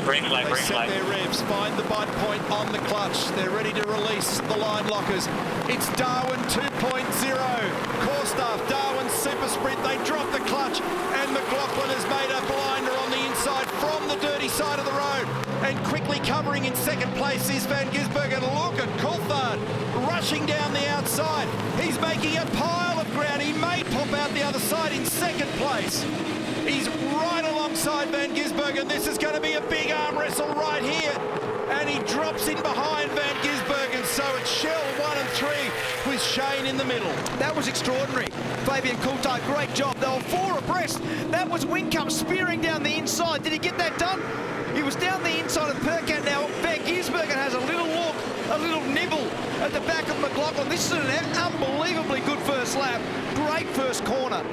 Green flag, They green set flag. their revs, find the bite point on the clutch. They're ready to release the line lockers. It's Darwin 2.0. Core staff, Darwin SuperSprint. They drop the clutch, and McLaughlin has made a blinder on the inside from the dirty side of the road. And quickly covering in second place is Van Gisbergen. Look at Coulthard rushing down the outside. He's making a pile of ground. He may pop out the other side in second place. He's right alongside Van Gisbergen. This is going to be a big arm wrestle right here. And he drops in behind Van Gisbergen. So it's Shell 1 and 3 with Shane in the middle. That was extraordinary. Fabian Coulthard, great job. They were 4 abreast. That was Whincup spearing down the inside. Did he get that done? He was down the inside of Percat. Now Van Gisbergen has a little look, a little nibble at the back of McLaughlin. This is an unbelievably good first lap. Great first corner.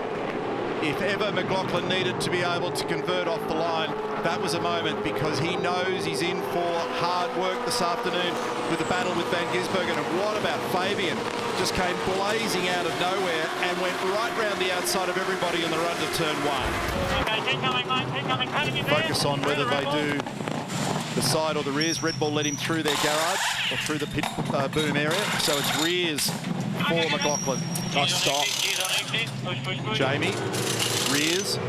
If ever McLaughlin needed to be able to convert off the line, that was a moment, because he knows he's in for hard work this afternoon with the battle with Van Gisbergen. And what about Fabian? Just came blazing out of nowhere and went right round the outside of everybody in the run to turn 1. Okay, keep coming, mate, keep coming. Focus on whether they do the side or the rears. Red Bull let him through their garage or through the pit boom area. So it's rears for McLaughlin. Nice stop. Jamie, rears.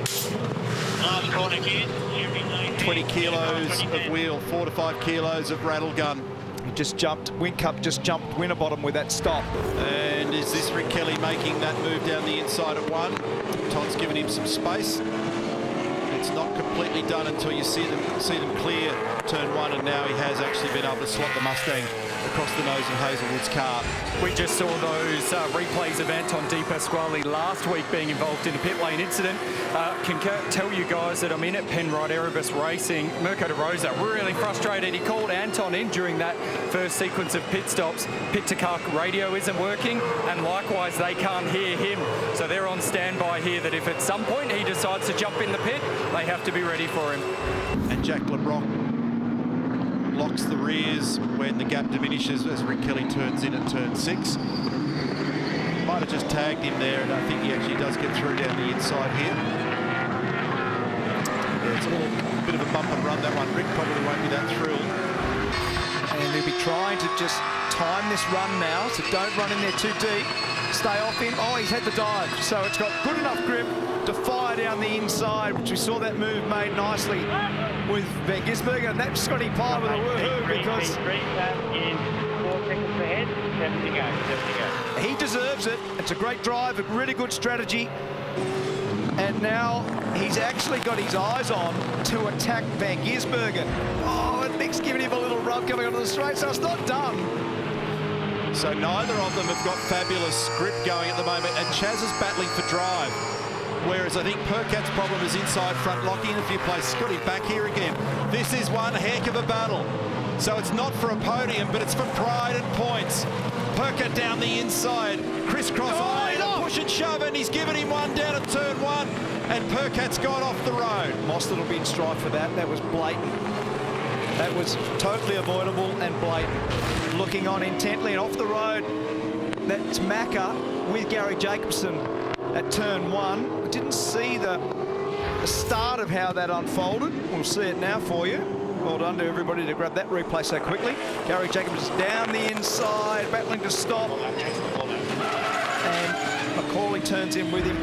20 kilos of wheel, 4 to 5 kilos of rattle gun. He just jumped, Whincup just jumped Winterbottom with that stop. And is this Rick Kelly making that move down the inside at 1? Todd's given him some space. It's not completely done until you see them clear turn 1, and now he has actually been able to slot the Mustang across the nose of Hazelwood's car. We just saw those replays of Anton De Pasquale last week being involved in a pit lane incident. Can tell you guys that I'm in at Penrite Erebus Racing. Mirko De Rosa really frustrated. He called Anton in during that first sequence of pit stops. Pit to car radio isn't working, and likewise they can't hear him. So they're on standby here that if at some point he decides to jump in the pit, they have to be ready for him. And Jack LeBrock locks the rears when the gap diminishes as Rick Kelly turns in at turn 6. Might have just tagged him there, and I think he actually does get through down the inside here. Yeah, it's a little bit of a bump and run, that one. Rick probably won't be that thrilled. And he'll be trying to just time this run now, so don't run in there too deep. Stay off him. Oh, he's had the dive, so it's got good enough grip to fire down the inside, which we saw that move made nicely with Van Gisbergen, and that just got him piled with a woohoo because in 4 seconds ahead, 7 to go, 7 to go. he deserves it. It's a great drive, a really good strategy, and now he's actually got his eyes on to attack Van Gisbergen. Oh, and Nick's giving him a little rub coming onto the straight, so it's not done. So neither of them have got fabulous grip going at the moment, and Chaz is battling for drive. Whereas I think Percat's problem is inside front, locking in a few places. Got him back here again. This is one heck of a battle. So it's not for a podium, but it's for pride and points. Percat down the inside, crisscross push and shove, and he's given him one down at turn 1, and Percat's gone off the road. Mostert will be in strife for that. That was blatant. That was totally avoidable and blatant. Looking on intently and off the road, that's Macca with Gary Jacobson at turn 1. I didn't see the start of how that unfolded. We'll see it now for you. Well done to everybody to grab that replay so quickly. Gary Jacobson down the inside, battling to stop. And Macaulay turns in with him.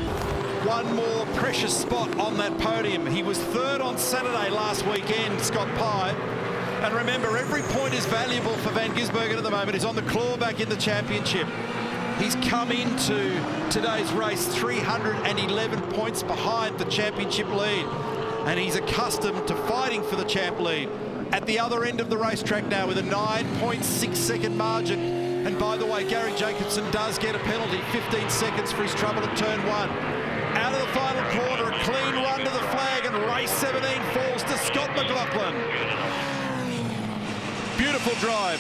One more precious spot on that podium. He was 3rd on Saturday last weekend, Scott Pye. And remember, every point is valuable for Van Gisbergen at the moment. He's on the claw back in the championship. He's come into today's race 311 points behind the championship lead. And he's accustomed to fighting for the champ lead. At the other end of the racetrack now with a 9.6 second margin. And by the way, Gary Jacobson does get a penalty, 15 seconds for his trouble at turn 1. Out of the final quarter, a clean run to the flag, and race 17 falls to Scott McLaughlin. Beautiful drive.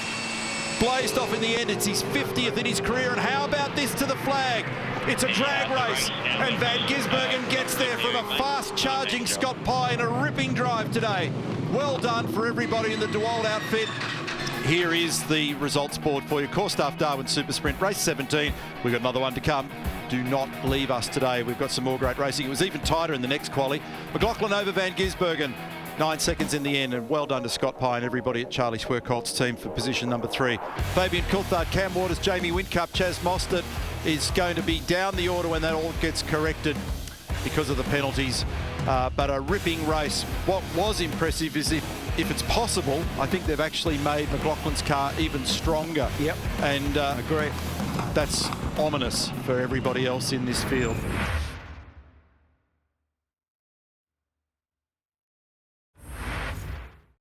Blazed off in the end. It's his 50th in his career. And how about this to the flag? It's a drag race, and Van Gisbergen gets there from a fast-charging Scott Pye in a ripping drive today. Well done for everybody in the DeWalt outfit. Here is the results board for you. Core staff Darwin Supersprint, race 17. We've got another one to come. Do not leave us today. We've got some more great racing. It was even tighter in the next quali. McLaughlin over Van Gisbergen. 9 seconds in the end, and well done to Scott Pye and everybody at Charlie Swerkolt's team for position number 3. Fabian Coulthard, Cam Waters, Jamie Whincup, Chaz Mostert is going to be down the order when that all gets corrected because of the penalties. But a ripping race. What was impressive is if it's possible, I think they've actually made McLaughlin's car even stronger. Yep. And Agree. that's ominous for everybody else in this field.